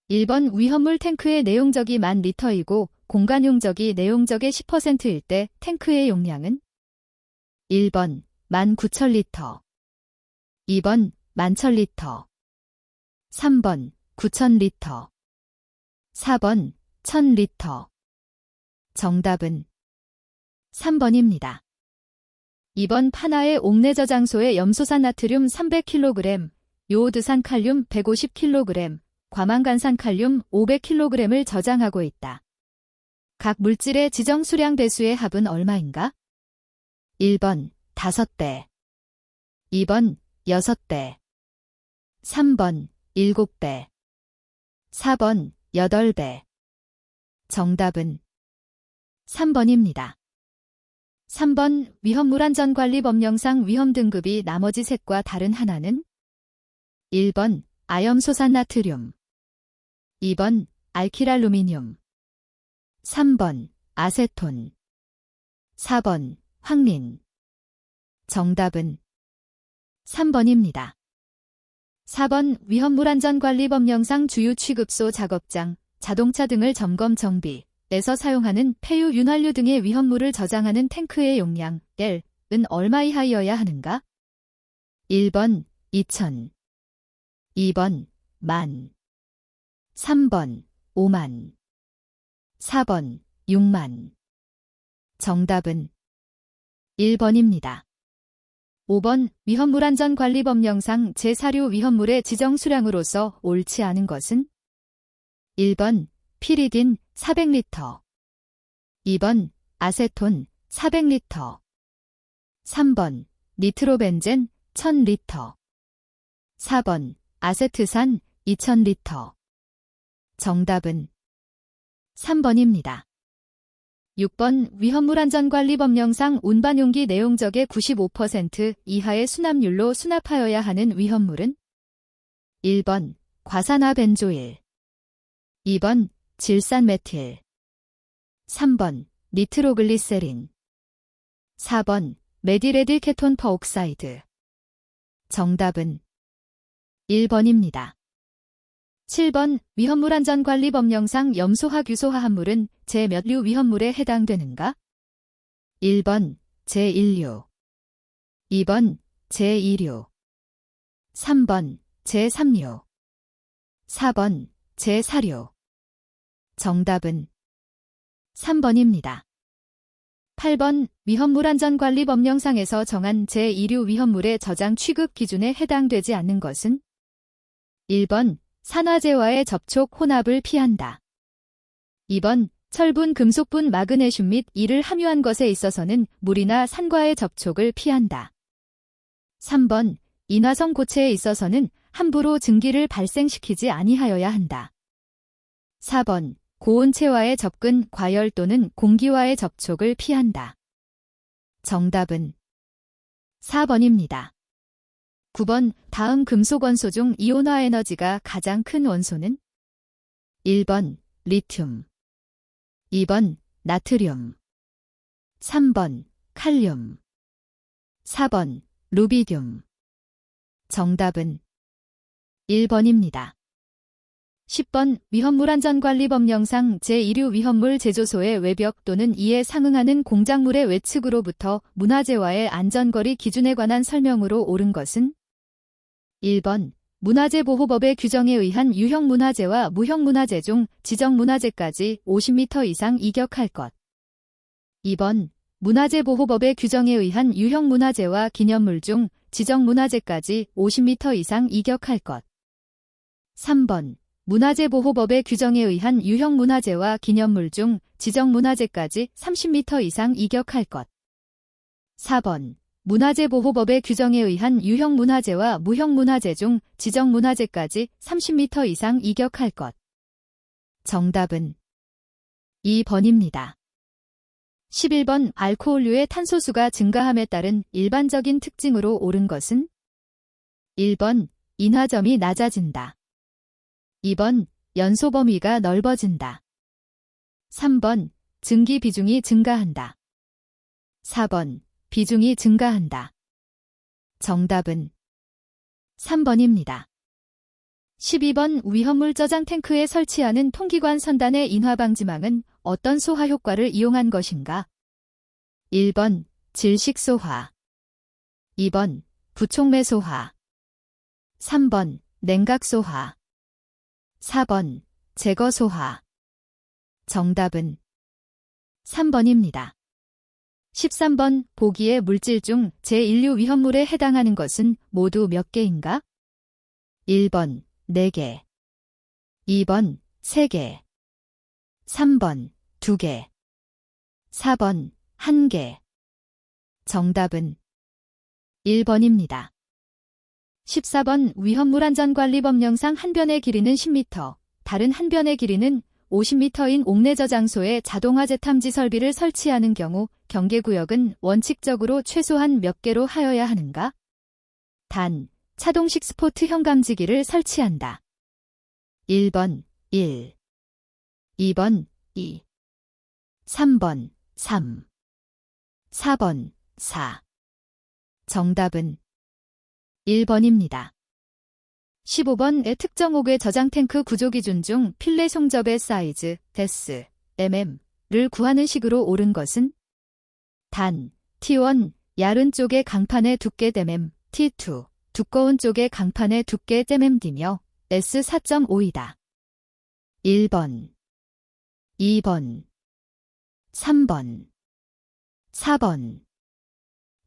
1번 위험물 탱크의 내용적이 10,000리터이고 공간 용적이 내용적의 10%일 때 탱크의 용량은 1번 19,000리터, 2번 11,000리터, 3번 9,000리터, 4번 1,000리터. 정답은 3번입니다. 2번 판화의 옥내 저장소에 염소산 나트륨 300kg, 요오드산 칼륨 150kg, 과망간산 칼륨 500kg을 저장하고 있다. 각 물질의 지정 수량 배수의 합은 얼마인가? 1번 5배, 2번 6배, 3번 7배, 4번 8배. 정답은 3번입니다. 3번 위험물안전관리법령상 위험등급이 나머지 셋과 다른 하나는 1번 아염소산 나트륨, 2번 알키랄루미늄, 3번 아세톤, 4번 황린. 정답은 3번입니다. 4번 위험물안전관리법령상 주유 취급소 작업장, 자동차 등을 점검 정비에서 사용하는 폐유 윤활유 등의 위험물을 저장하는 탱크의 용량 L은 얼마 이하여야 하는가? 1번 2,000, 2번 10,000, 3번 50,000, 4번 60,000. 정답은 1번입니다. 5번 위험물안전관리법령상 제4류 위험물의 지정 수량으로서 옳지 않은 것은 1번 피리딘 400리터, 2번 아세톤 400리터, 3번 니트로벤젠 1,000리터, 4번 아세트산 2,000리터. 정답은 3번입니다. 6번 위험물안전관리법령상 운반용기 내용적의 95% 이하의 수납률로 수납하여야 하는 위험물은 1번 과산화벤조일, 2번 질산메틸, 3번 니트로글리세린, 4번 메디레딜 케톤 퍼옥사이드. 정답은 1번입니다. 7번 위험물안전관리법령상 염소화 규소화합물은 제 몇 류 위험물에 해당되는가? 1번 제1류, 2번 제2류, 3번 제3류, 4번 제4류. 정답은 3번입니다. 8번 위험물안전관리법령상에서 정한 제2류 위험물의 저장 취급 기준에 해당되지 않는 것은 1번 산화제와의 접촉 혼합을 피한다. 2번 철분, 금속분, 마그네슘 및 이를 함유한 것에 있어서는 물이나 산과의 접촉을 피한다. 3번 인화성 고체에 있어서는 함부로 증기를 발생시키지 아니하여야 한다. 4번 고온체와의 접근, 과열 또는 공기와의 접촉을 피한다. 정답은 4번입니다. 9번 다음 금속 원소 중 이온화 에너지가 가장 큰 원소는 1번 리튬, 2번 나트륨, 3번 칼륨, 4번 루비듐. 정답은 1번입니다. 10번 위험물안전관리법령상 제2류 위험물 제조소의 외벽 또는 이에 상응하는 공작물의 외측으로부터 문화재와의 안전거리 기준에 관한 설명으로 옳은 것은 1번 문화재보호법의 규정에 의한 유형문화재와 무형문화재 중 지정문화재까지 50m 이상 이격할 것. 2번 문화재보호법의 규정에 의한 유형문화재와 기념물 중 지정문화재까지 50m 이상 이격할 것. 3번 문화재보호법의 규정에 의한 유형문화재와 기념물 중 지정문화재까지 30m 이상 이격할 것. 4번 문화재보호법의 규정에 의한 유형문화재와 무형문화재 중 지정문화재까지 30m 이상 이격할 것. 정답은 2번입니다. 11번 알코올류의 탄소수가 증가함에 따른 일반적인 특징으로 옳은 것은 1번 인화점이 낮아진다. 2번 연소 범위가 넓어진다. 3번 증기 비중이 증가한다. 4번 비중이 증가한다. 정답은 3번입니다. 12번 위험물 저장 탱크에 설치하는 통기관 선단의 인화 방지망은 어떤 소화 효과를 이용한 것인가? 1번 질식 소화, 2번 부촉매 소화, 3번 냉각 소화, 4번 제거 소화. 정답은 3번입니다. 13번 보기의 물질 중 제1류 위험물에 해당하는 것은 모두 몇 개인가? 1번 4개, 2번 3개, 3번 2개, 4번 1개. 정답은 1번입니다. 14번 위험물 안전관리법령상 한 변의 길이는 10m, 다른 한 변의 길이는 50m인 옥내 저장소에 자동화 재탐지 설비를 설치하는 경우 경계구역은 원칙적으로 최소한 몇 개로 하여야 하는가? 단, 차동식 스포트형 감지기를 설치한다. 1번 1, 2번 2, 3번 3, 4번 4. 정답은 1번입니다. 15번의 특정 옥외 저장 탱크 구조 기준 중 필레 송접의 사이즈, 데스, mm를 구하는 식으로 옳은 것은? 단, T1, 얇은 쪽의 강판의 두께 mm, T2, 두꺼운 쪽의 강판의 두께 mmd며 S 4.5이다. 1번, 2번, 3번, 4번.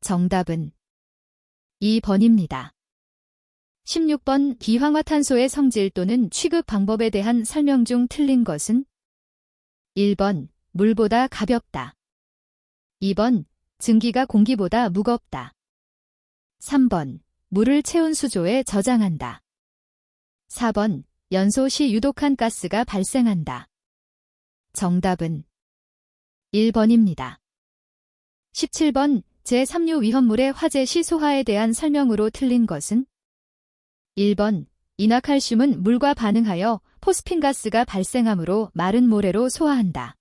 정답은 2번입니다. 16번 기황화탄소의 성질 또는 취급 방법에 대한 설명 중 틀린 것은? 1번 물보다 가볍다. 2번 증기가 공기보다 무겁다. 3번 물을 채운 수조에 저장한다. 4번 연소 시 유독한 가스가 발생한다. 정답은 1번입니다. 17번 제3류 위험물의 화재 시 소화에 대한 설명으로 틀린 것은? 1번 인화칼슘은 물과 반응하여 포스핀 가스가 발생하므로 마른 모래로 소화한다.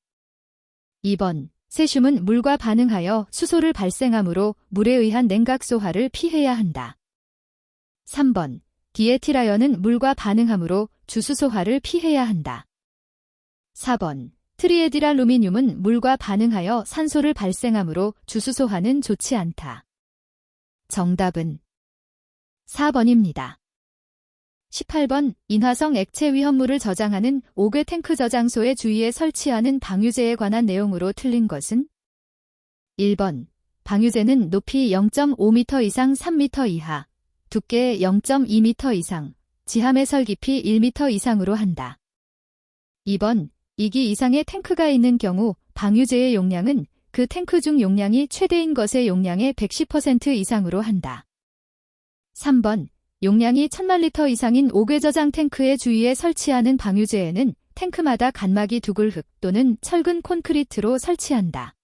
2번 세슘은 물과 반응하여 수소를 발생하므로 물에 의한 냉각 소화를 피해야 한다. 3번 디에틸아연은 물과 반응하므로 주수 소화를 피해야 한다. 4번 트리에틸알루미늄은 물과 반응하여 산소를 발생하므로 주수 소화는 좋지 않다. 정답은 4번입니다. 18번 인화성 액체 위험물을 저장하는 옥외 탱크 저장소의 주위에 설치하는 방유제에 관한 내용으로 틀린 것은? 1번 방유제는 높이 0.5m 이상 3m 이하, 두께 0.2m 이상, 지하매설 깊이 1m 이상으로 한다. 2번 2기 이상의 탱크가 있는 경우 방유제의 용량은 그 탱크 중 용량이 최대인 것의 용량의 110% 이상으로 한다. 3번 용량이 1000만 리터 이상인 옥외 저장 탱크의 주위에 설치하는 방유제에는 탱크마다 간막이 두글흙 또는 철근 콘크리트로 설치한다.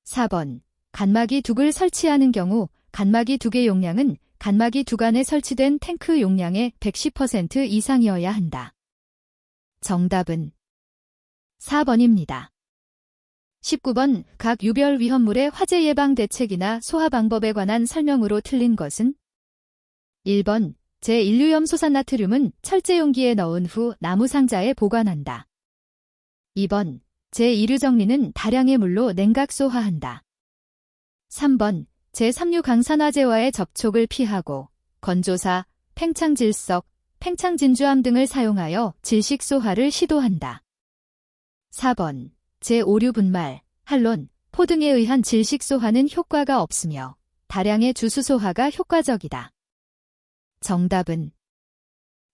4번 간막이 두글 설치하는 경우 간막이 두개 용량은 간막이 두간에 설치된 탱크 용량의 110% 이상이어야 한다. 정답은 4번입니다. 19번 각 유별 위험물의 화재 예방 대책이나 소화 방법에 관한 설명으로 틀린 것은? 1번 제1류염 소산나트륨은 철제 용기에 넣은 후 나무 상자에 보관한다. 2번 제2류 정리는 다량의 물로 냉각 소화한다. 3번 제3류 강산화제와의 접촉을 피하고 건조사, 팽창질석, 팽창진주암 등을 사용하여 질식 소화를 시도한다. 4번 제5류 분말, 할론, 포 등에 의한 질식 소화는 효과가 없으며 다량의 주수 소화가 효과적이다. 정답은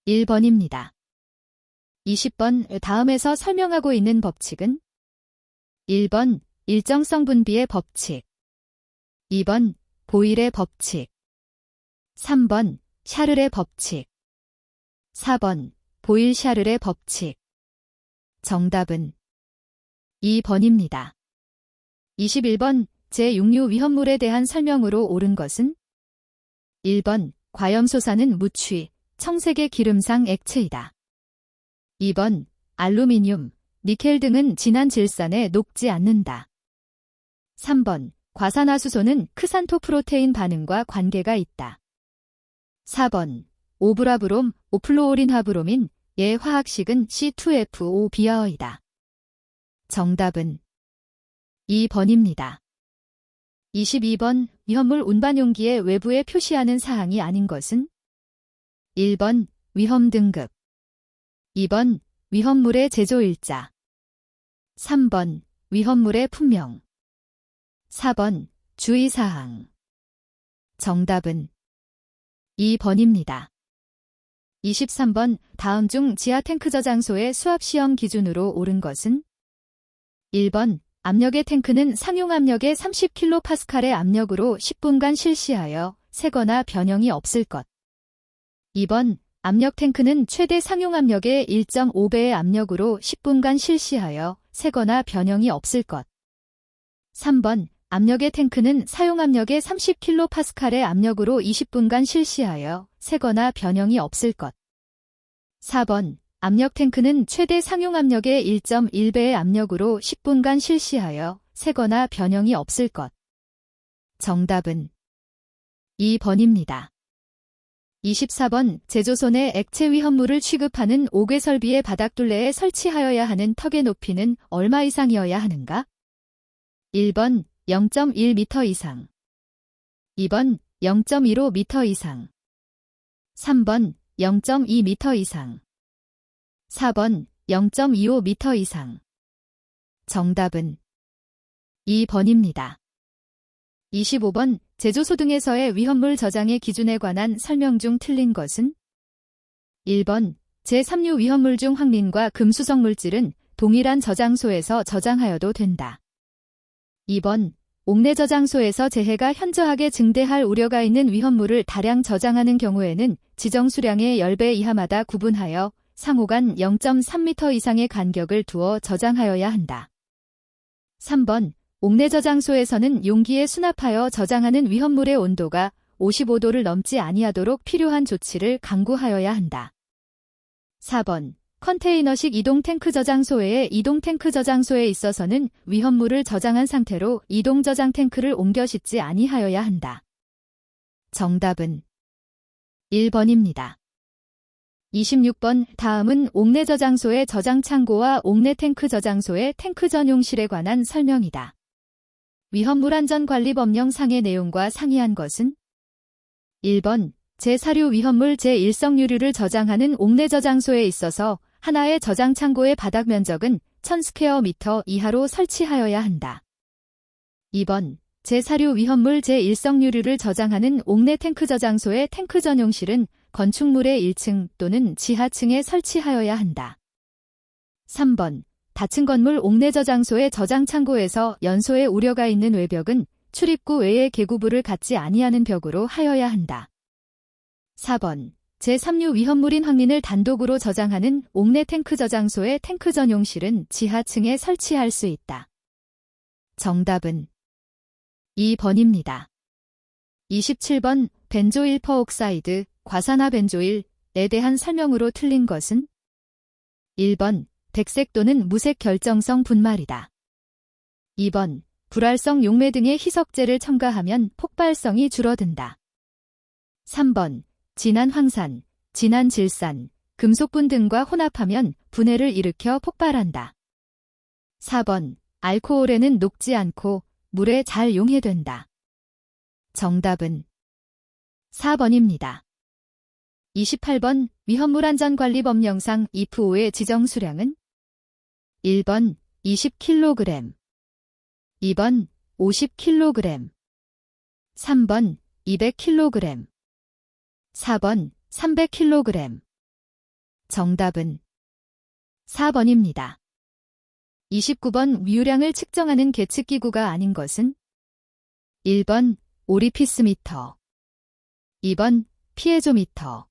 1번입니다. 20번 다음에서 설명하고 있는 법칙은? 1번 일정성 분비의 법칙, 2번 보일의 법칙, 3번 샤를의 법칙, 4번 보일-샤를의 법칙. 정답은 2번입니다. 21번 제6류 위험물에 대한 설명으로 옳은 것은? 1번 과염소사는 무취, 청색의 기름상 액체이다. 2번 알루미늄, 니켈 등은 진한 질산에 녹지 않는다. 3번 과산화수소는 크산토 프로테인 반응과 관계가 있다. 4번 오브라브롬, 오플로오린화브로민, 의 화학식은 C2FO-비아어이다. 정답은 2번입니다. 22번 위험물 운반 용기의 외부에 표시하는 사항이 아닌 것은 1번 위험 등급 2번 위험물의 제조일자 3번 위험물의 품명 4번 주의사항 정답은 2번입니다. 23번 다음 중 지하 탱크 저장소의 수압시험 기준으로 옳은 것은 1번 압력의 탱크는 상용 압력의 30kPa의 압력으로 10분간 실시하여 새거나 변형이 없을 것. 2번 압력 탱크는 최대 상용 압력의 1.5배의 압력으로 10분간 실시하여 새거나 변형이 없을 것. 3번 압력의 탱크는 사용 압력의 30kPa의 압력으로 20분간 실시하여 새거나 변형이 없을 것. 4번 압력 탱크는 최대 상용 압력의 1.1배의 압력으로 10분간 실시하여 새거나 변형이 없을 것. 정답은 2번입니다. 24번 제조소 내 액체 위험물을 취급하는 옥외 설비의 바닥둘레에 설치하여야 하는 턱의 높이는 얼마 이상이어야 하는가? 1번 0.1m 이상 2번 0.15m 이상 3번 0.2m 이상 4번 0.25m 이상 정답은 2번입니다. 25번 제조소 등에서의 위험물 저장의 기준에 관한 설명 중 틀린 것은 1번 제3류 위험물 중 황린과 금수성 물질은 동일한 저장소에서 저장하여도 된다. 2번 옥내 저장소에서 재해가 현저하게 증대할 우려가 있는 위험물을 다량 저장하는 경우에는 지정 수량의 10배 이하마다 구분하여 상호간 0.3m 이상의 간격을 두어 저장하여야 한다. 3번 옥내 저장소에서는 용기에 수납하여 저장하는 위험물의 온도가 55도를 넘지 아니하도록 필요한 조치를 강구하여야 한다. 4번 컨테이너식 이동 탱크 저장소 외의 이동 탱크 저장소에 있어서는 위험물을 저장한 상태로 이동 저장 탱크를 옮겨 싣지 아니하여야 한다. 정답은 1번입니다. 26번 다음은 옥내 저장소의 저장 창고와 옥내 탱크 저장소의 탱크 전용실에 관한 설명이다. 위험물 안전관리법령 상의 내용과 상이한 것은 1번 제4류 위험물 제1성유류를 저장하는 옥내 저장소에 있어서 하나의 저장 창고의 바닥 면적은 1000스퀘어미터 이하로 설치하여야 한다. 2번 제4류 위험물 제1성유류를 저장하는 옥내 탱크 저장소의 탱크 전용실은 건축물의 1층 또는 지하층에 설치하여야 한다. 3번 닫힌 건물 옥내 저장소의 저장 창고에서 연소의 우려가 있는 외벽은 출입구 외에 계구부를 갖지 아니하는 벽으로 하여야 한다. 4번 제3류 위험물인 황린을 단독으로 저장하는 옥내 탱크 저장소의 탱크 전용실은 지하층에 설치할 수 있다. 정답은 2번입니다. 27번 벤조일 퍼옥사이드, 과산화 벤조일에 대한 설명으로 틀린 것은 1번 백색 또는 무색 결정성 분말이다. 2번 불활성 용매 등의 희석제를 첨가하면 폭발성이 줄어든다. 3번 진한 황산, 진한 질산, 금속분 등과 혼합하면 분해를 일으켜 폭발한다. 4번 알코올에는 녹지 않고 물에 잘 용해된다. 정답은 4번입니다. 28번 위험물 안전관리법령상 EF5의 지정 수량은 1번 20kg, 2번 50kg, 3번 200kg, 4번 300kg. 정답은 4번입니다. 29번 위유량을 측정하는 계측기구가 아닌 것은 1번 오리피스미터, 2번 피에조미터,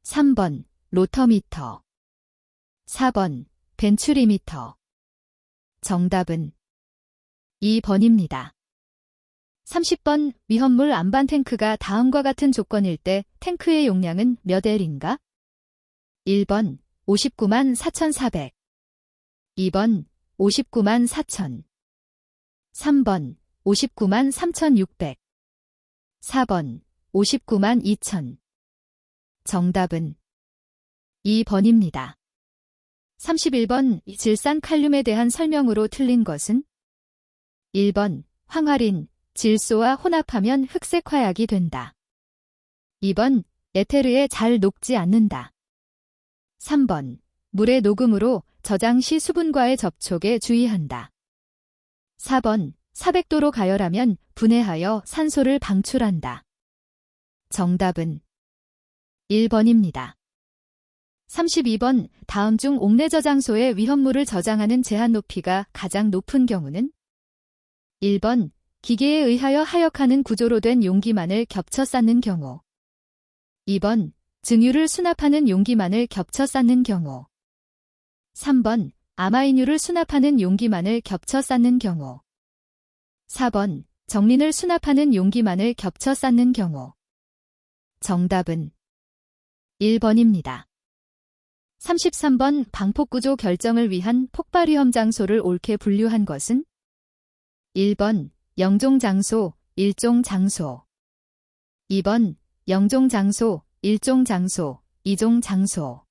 3번 로터미터, 4번 벤츄리미터. 정답은 2번입니다. 30번 위험물 안반 탱크가 다음과 같은 조건일 때 탱크의 용량은 몇 L인가? 1번 59만 4,400, 2번 59만 4,000, 3번 59만 3,600, 4번 59만 2,000. 정답은 2번입니다. 31번 질산 칼륨에 대한 설명으로 틀린 것은 1번 황화린, 질소와 혼합하면 흑색 화약이 된다. 2번 에테르에 잘 녹지 않는다. 3번 물의 녹음으로 저장 시 수분과의 접촉에 주의한다. 4번 400도로 가열하면 분해하여 산소를 방출한다. 정답은 1번입니다. 32번 다음 중 옥내 저장소에 위험물을 저장하는 제한 높이가 가장 높은 경우는 1번 기계에 의하여 하역하는 구조로 된 용기만을 겹쳐 쌓는 경우 2번 증유를 수납하는 용기만을 겹쳐 쌓는 경우 3번 아마이뉴를 수납하는 용기만을 겹쳐 쌓는 경우 4번 정린을 수납하는 용기만을 겹쳐 쌓는 경우 정답은 1번입니다. 33번 방폭구조 결정을 위한 폭발 위험 장소를 옳게 분류한 것은 1번 영종 장소, 일종 장소 2번 영종 장소, 일종 장소, 이종 장소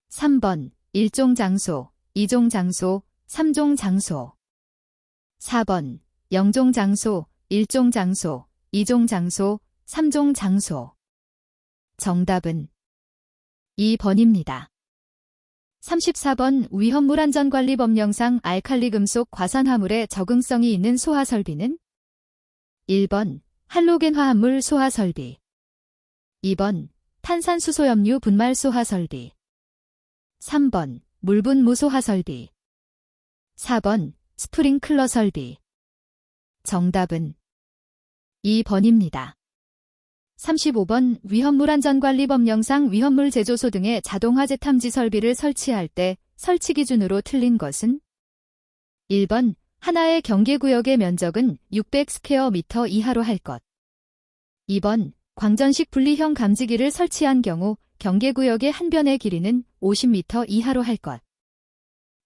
3번 일종 장소, 이종 장소, 삼종 장소 4번 영종 장소, 일종 장소, 이종 장소, 삼종 장소 정답은 2번입니다. 34번 위험물 안전관리법령상 알칼리 금속 과산화물의 적응성이 있는 소화설비는 1번 할로겐 화합물 소화설비 2번 탄산수소염류 분말 소화설비 3번 물분무 소화설비 4번 스프링클러 설비 정답은 2번입니다. 35번 위험물 안전관리법령상 위험물 제조소 등의 자동화재 탐지 설비를 설치할 때 설치 기준으로 틀린 것은 1번 하나의 경계구역의 면적은 600스퀘어미터 이하로 할 것 2번 광전식 분리형 감지기를 설치한 경우 경계구역의 한 변의 길이는 50m 이하로 할 것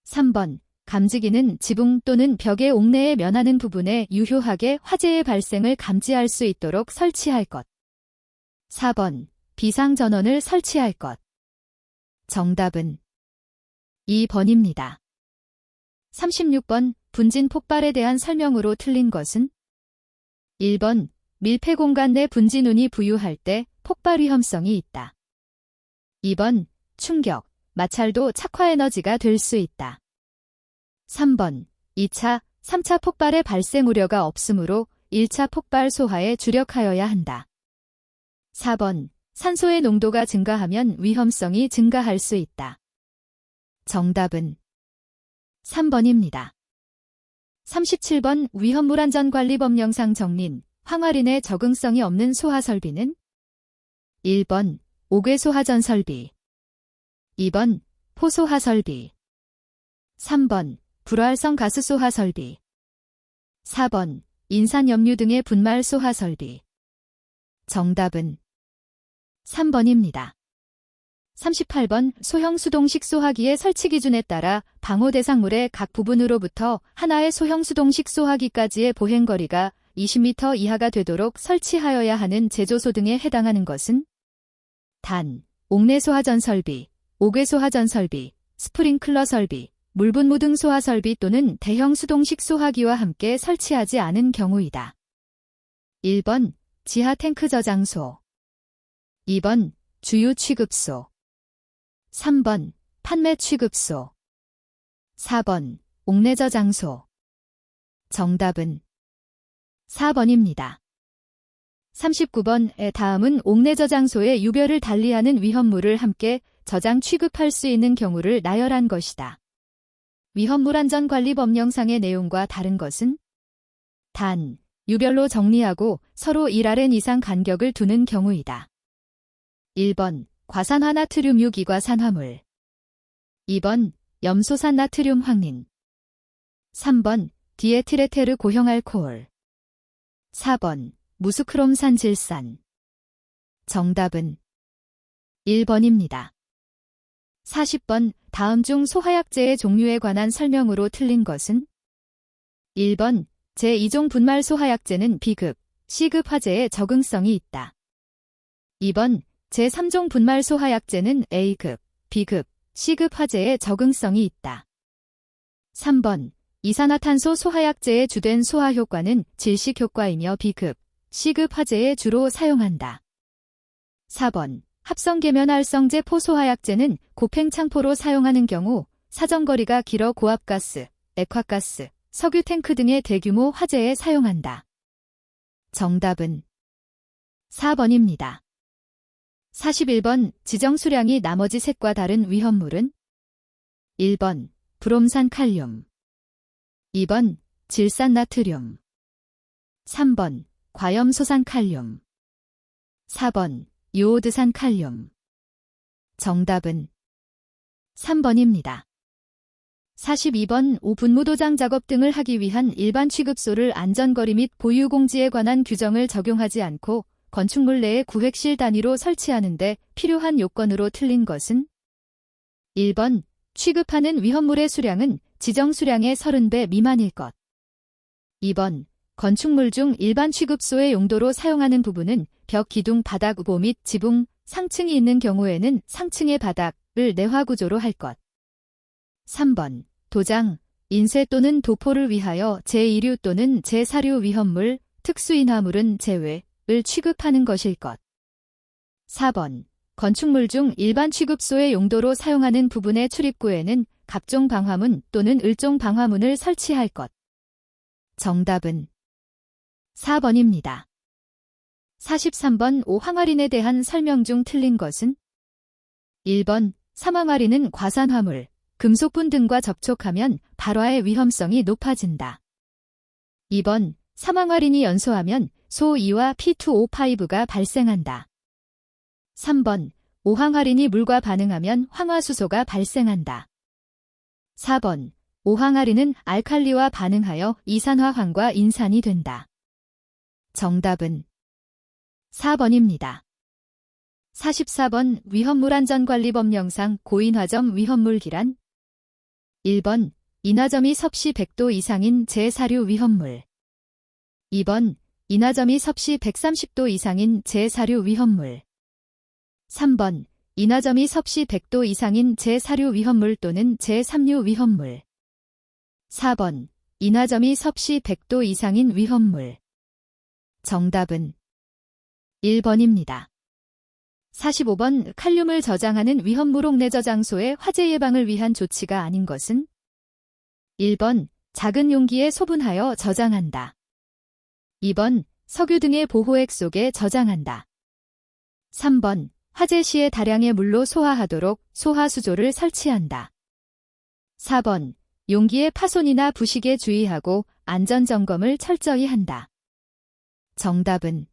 3번 감지기는 지붕 또는 벽의 옥내에 면하는 부분에 유효하게 화재의 발생을 감지할 수 있도록 설치할 것 4번 비상전원을 설치할 것 정답은 2번입니다. 36번 분진 폭발에 대한 설명으로 틀린 것은 1번 밀폐 공간 내 분진운이 부유할 때 폭발 위험성이 있다. 2번 충격, 마찰도 착화 에너지가 될 수 있다. 3번 2차, 3차 폭발의 발생 우려가 없으므로 1차 폭발 소화에 주력하여야 한다. 4번 산소의 농도가 증가하면 위험성이 증가할 수 있다. 정답은 3번입니다. 37번 위험물 안전관리법령상 정린, 황화린의 적응성이 없는 소화설비는 1번 옥외소화전 설비 2번 포소화 설비 3번 불활성 가스 소화 설비 4번 인산염류 등의 분말 소화 설비 정답은 3번입니다. 38번 소형 수동식 소화기의 설치 기준에 따라 방호 대상물의 각 부분으로부터 하나의 소형 수동식 소화기까지의 보행거리가 20m 이하가 되도록 설치하여야 하는 제조소 등에 해당하는 것은 단, 옥내 소화전 설비, 옥외 소화전 설비, 스프링클러 설비, 물분무 등 소화 설비 또는 대형 수동식 소화기와 함께 설치하지 않은 경우이다. 1번 지하 탱크 저장소 2번 주유 취급소 3번 판매 취급소 4번 옥내 저장소 정답은 4번입니다. 39번의 다음은 옥내 저장소의 유별을 달리하는 위험물을 함께 저장 취급할 수 있는 경우를 나열한 것이다. 위험물 안전관리법령상의 내용과 다른 것은 단, 유별로 정리하고 서로 1rn 이상 간격을 두는 경우이다. 1번 과산화 나트륨 유기과산화물 2번 염소산 나트륨 황린 3번 디에틸에테르 고형알코올 4번 무스크롬산 질산 정답은 1번입니다. 40번 다음 중 소화약제의 종류에 관한 설명으로 틀린 것은 1번 제2종 분말 소화약제는 B급, C급 화재에 적응성이 있다. 2번 제3종 분말 소화약제는 A급, B급, C급 화재에 적응성이 있다. 3번. 이산화탄소 소화약제의 주된 소화 효과는 질식 효과이며 B급, C급 화재에 주로 사용한다. 4번. 합성계면활성제 포소화약제는 고팽창포로 사용하는 경우 사정거리가 길어 고압가스, 액화가스, 석유 탱크 등의 대규모 화재에 사용한다. 정답은 4번입니다. 41번. 지정 수량이 나머지 셋과 다른 위험물은 1번. 브롬산 칼륨 2번. 질산 나트륨 3번. 과염소산 칼륨 4번. 요오드산 칼륨. 정답은 3번입니다. 42번. 오분무도장 작업 등을 하기 위한 일반 취급소를 안전거리 및 보유공지에 관한 규정을 적용하지 않고 건축물 내에 구획실 단위로 설치하는데 필요한 요건으로 틀린 것은 1번. 취급하는 위험물의 수량은 지정 수량의 30배 미만일 것. 2번. 건축물 중 일반 취급소의 용도로 사용하는 부분은 벽, 기둥, 바닥, 우보 및 지붕, 상층이 있는 경우에는 상층의 바닥을 내화구조로 할 것. 3번. 도장, 인쇄 또는 도포를 위하여 제2류 또는 제4류 위험물, 특수인화물은 제외를 취급하는 것일 것. 4번. 건축물 중 일반 취급소의 용도로 사용하는 부분의 출입구에는 각종 방화문 또는 을종 방화문을 설치할 것. 정답은 4번입니다. 43번. 오황화린에 대한 설명 중 틀린 것은 1번. 삼황화린은 과산화물, 금속분 등과 접촉하면 발화의 위험성이 높아진다. 2번. 삼황화린이 연소하면 소2와 P2O5가 발생한다. 3번. 오황화린이 물과 반응하면 황화수소가 발생한다. 4번. 오황화린은 알칼리와 반응하여 이산화황과 인산이 된다. 정답은 4번입니다. 44번. 위험물안전관리법령상 고인화점 위험물기란 1번. 인화점이 섭씨 100도 이상인 제4류 위험물 2번. 인화점이 섭씨 130도 이상인 제4류 위험물 3번. 인화점이 섭씨 100도 이상인 제4류 위험물 또는 제3류 위험물 4번. 인화점이 섭씨 100도 이상인 위험물. 정답은 1번입니다. 45번. 칼륨을 저장하는 위험물 옥내 저장소의 화재 예방을 위한 조치가 아닌 것은 1번. 작은 용기에 소분하여 저장한다. 2번. 석유 등의 보호액 속에 저장한다. 3번. 화재 시에 다량의 물로 소화하도록 소화수조를 설치한다. 4번. 용기의 파손이나 부식에 주의하고 안전점검을 철저히 한다. 정답은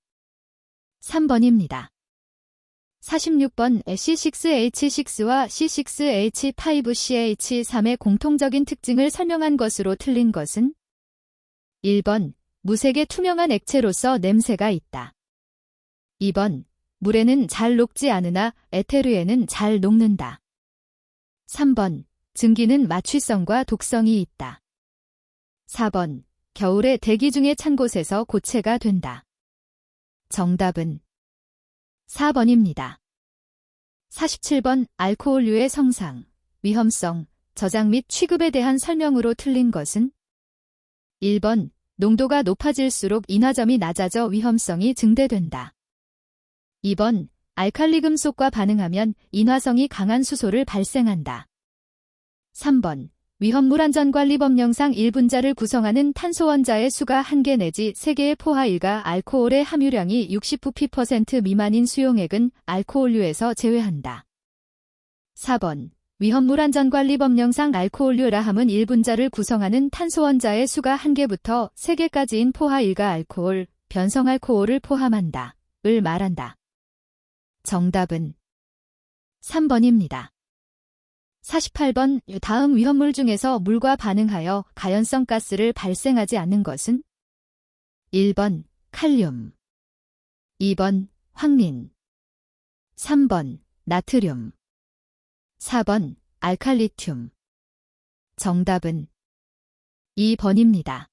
3번입니다. 46번. C6H6와 C6H5CH3의 공통적인 특징을 설명한 것으로 틀린 것은 1번. 무색의 투명한 액체로서 냄새가 있다. 2번. 물에는 잘 녹지 않으나 에테르에는 잘 녹는다. 3번. 증기는 마취성과 독성이 있다. 4번. 겨울에 대기 중에 찬 곳에서 고체가 된다. 정답은 4번입니다. 47번. 알코올류의 성상, 위험성, 저장 및 취급에 대한 설명으로 틀린 것은 1번. 농도가 높아질수록 인화점이 낮아져 위험성이 증대된다. 2번. 알칼리 금속과 반응하면 인화성이 강한 수소를 발생한다. 3번. 위험물안전관리법령상 1분자를 구성하는 탄소 원자의 수가 1개 내지 3개의 포화일과 알코올의 함유량이 60% 미만인 수용액은 알코올류에서 제외한다. 4번. 위험물안전관리법령상 알코올류라 함은 1분자를 구성하는 탄소 원자의 수가 1개부터 3개까지인 포화일과 알코올, 변성알코올을 포함한다. 을 말한다. 정답은 3번입니다. 48번. 다음 위험물 중에서 물과 반응하여 가연성 가스를 발생하지 않는 것은 1번. 칼륨 2번. 황린 3번. 나트륨 4번. 알칼리튬. 정답은 2번입니다.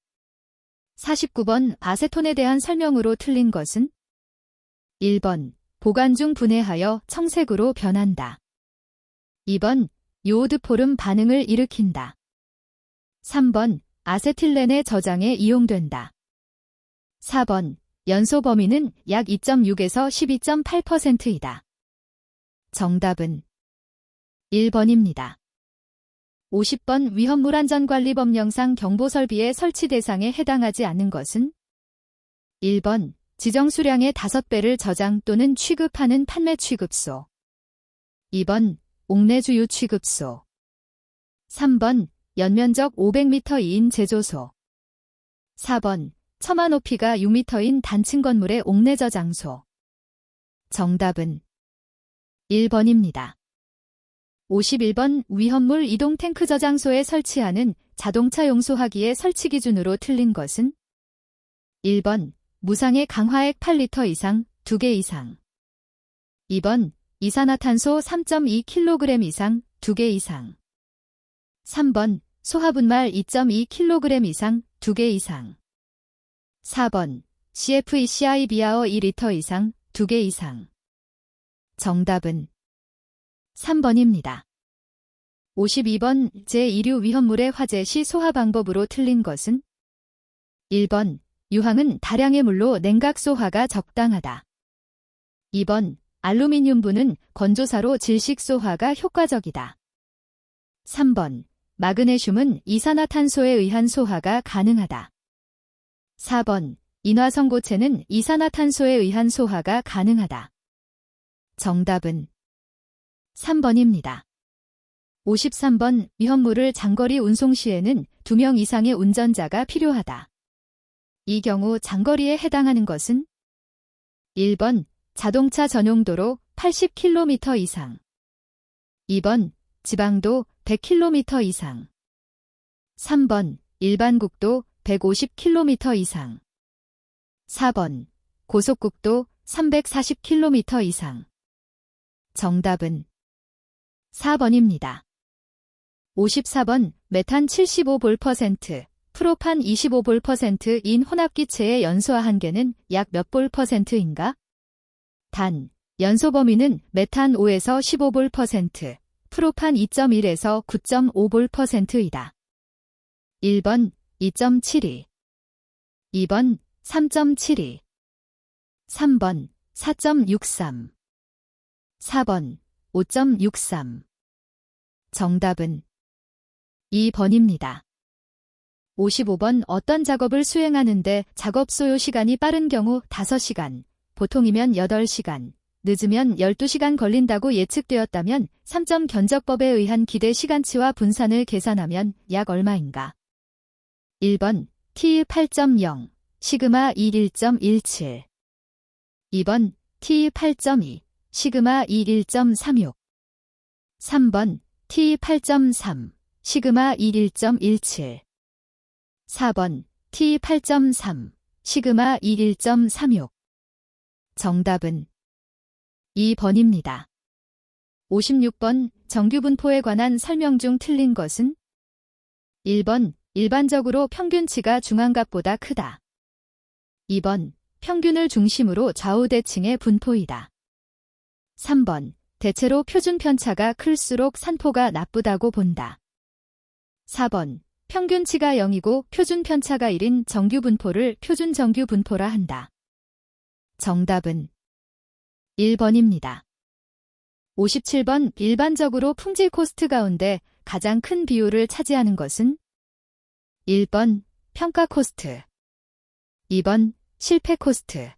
49번. 아세톤에 대한 설명으로 틀린 것은 1번. 보관 중 분해하여 청색으로 변한다. 2번 요오드포름 반응을 일으킨다. 3번 아세틸렌의 저장에 이용된다. 4번 연소 범위는 약 2.6에서 12.8%이다. 정답은 1번입니다. 50번 위험물 안전관리법령상 경보설비의 설치 대상에 해당하지 않는 것은 1번 지정 수량의 5배를 저장 또는 취급하는 판매 취급소. 2번 옥내주유 취급소. 3번 연면적 500m 이인 제조소. 4번 처마 높이가 6m인 단층 건물의 옥내 저장소. 정답은 1번입니다. 51번 위험물 이동 탱크 저장소에 설치하는 자동차 용소하기의 설치 기준으로 틀린 것은 1번 무상의 강화액 8리터 이상 2개 이상. 2번 이산화탄소 3.2kg 이상 2개 이상. 3번 소화분말 2.2kg 이상 2개 이상. 4번 CFECI 비아어 2리터 이상 2개 이상. 정답은 3번입니다. 52번 제2류 위험물의 화재 시 소화 방법으로 틀린 것은 1번 유황은 다량의 물로 냉각 소화가 적당하다. 2번 알루미늄분은 건조사로 질식 소화가 효과적이다. 3번 마그네슘은 이산화탄소에 의한 소화가 가능하다. 4번 인화성고체는 이산화탄소에 의한 소화가 가능하다. 정답은 3번입니다. 53번 위험물을 장거리 운송 시에는 2명 이상의 운전자가 필요하다. 이 경우 장거리에 해당하는 것은 1번 자동차 전용도로 80km 이상. 2번 지방도 100km 이상. 3번 일반 국도 150km 이상. 4번 고속국도 340km 이상. 정답은 4번입니다. 54번 메탄 75볼%, 프로판 25볼%인 혼합기체의 연소화 한계는 약 몇 볼%인가? 단, 연소 범위는 메탄 5에서 15볼%, 프로판 2.1에서 9.5볼%이다. 1번 2.72, 2번 3.72, 3번 4.63, 4번 5.63. 정답은 2번입니다. 55번 어떤 작업을 수행하는데 작업 소요 시간이 빠른 경우 5시간, 보통이면 8시간, 늦으면 12시간 걸린다고 예측되었다면 3점 견적법에 의한 기대 시간치와 분산을 계산하면 약 얼마인가? 1번 T 8.0, 시그마 21.17. 2번 T 8.2, 시그마 21.36. 3번 T 8.3, 시그마 21.17. 4번 T 8.3, 시그마 21.36. 정답은 2번입니다. 56번 정규 분포에 관한 설명 중 틀린 것은 1번 일반적으로 평균치가 중앙값보다 크다. 2번 평균을 중심으로 좌우대칭의 분포이다. 3번 대체로 표준 편차가 클수록 산포가 나쁘다고 본다. 4번 평균치가 0이고 표준 편차가 1인 정규 분포를 표준 정규 분포라 한다. 정답은 1번입니다. 57번 일반적으로 품질 코스트 가운데 가장 큰 비율을 차지하는 것은 1번 평가 코스트, 2번 실패 코스트,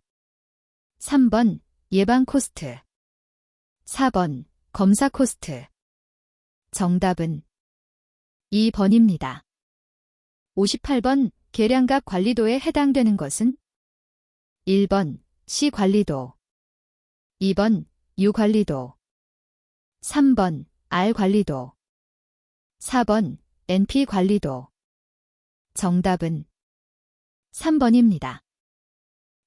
3번 예방 코스트, 4번 검사 코스트. 정답은 2번입니다. 58번 계량값 관리도에 해당되는 것은 1번 C 관리도, 2번 U 관리도, 3번 R 관리도, 4번 NP 관리도. 정답은 3번입니다.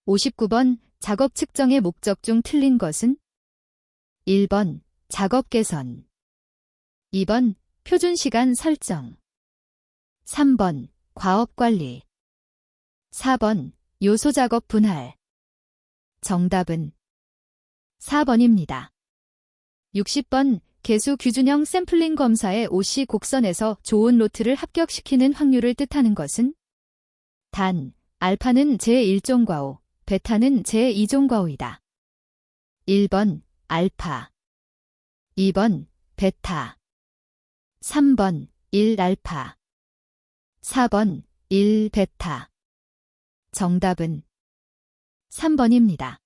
59번 작업 측정의 목적 중 틀린 것은 1번 작업 개선, 2번 표준 시간 설정, 3번 과업 관리, 4번 요소 작업 분할. 정답은 4번입니다. 60번 개수 규준형 샘플링 검사의 OC 곡선에서 좋은 로트를 합격시키는 확률을 뜻하는 것은 단, 알파는 제1종과오, 베타는 제2종과오이다. 1번 알파 2번 베타 3번 1알파 4번 1베타 정답은 3번입니다.